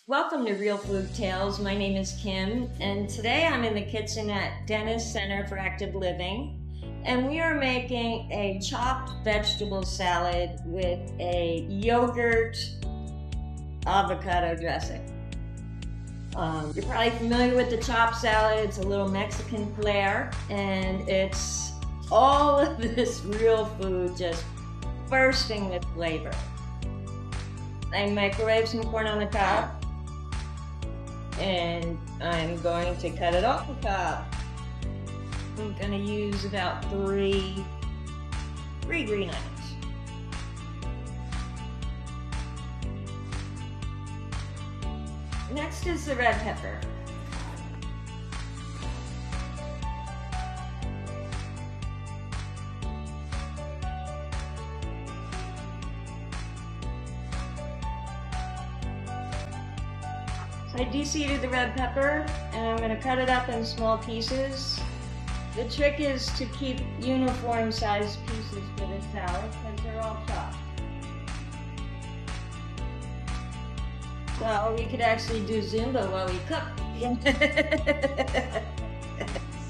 Welcome to Real Food Tales. My name is Kim, and today I'm in the kitchen at Dennis Center for Active Living, and we are making a chopped vegetable salad with a yogurt avocado dressing. You're probably familiar with the chopped salad. It's a little Mexican flair, and it's all of this real food just bursting with flavor. I microwave some corn on the cob, and I'm going to cut it off the cob. I'm going to use about three green onions. Next is the red pepper. So I de-seeded the red pepper, and I'm going to cut it up in small pieces. The trick is to keep uniform sized pieces for this salad because they're all chopped. So we could actually do Zumba while we cook.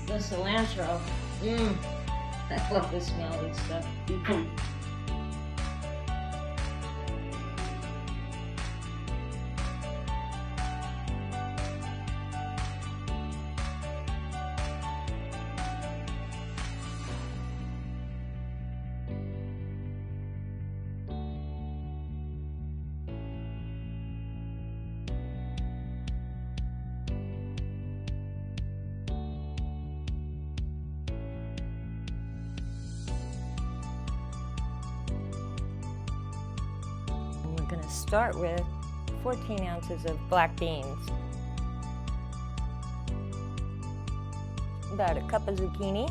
The cilantro. I love the smell of this stuff. We're going to start with 14 ounces of black beans, about a cup of zucchini,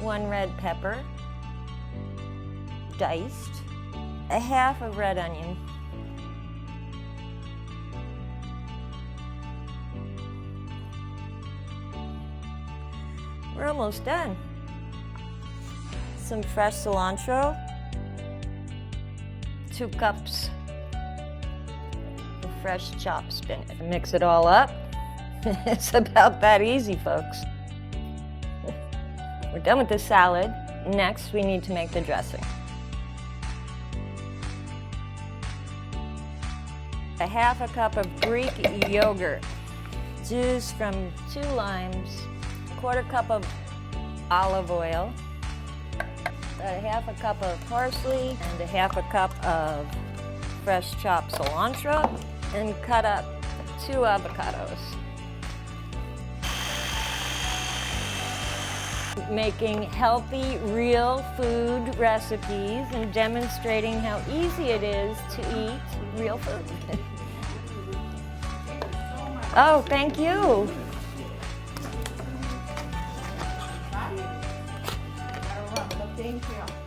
1 red pepper, diced, a half of red onion, we're almost done. Some fresh cilantro, 2 cups of fresh chopped spinach. Mix it all up. It's about that easy, folks. We're done with the salad. Next, we need to make the dressing. A half a cup of Greek yogurt, juice from 2 limes, 1/4 cup of olive oil, about a half a cup of parsley, and a half a cup of fresh chopped cilantro, and cut up 2 avocados. Making healthy, real food recipes and demonstrating how easy it is to eat real food. Oh, thank you. Thank you.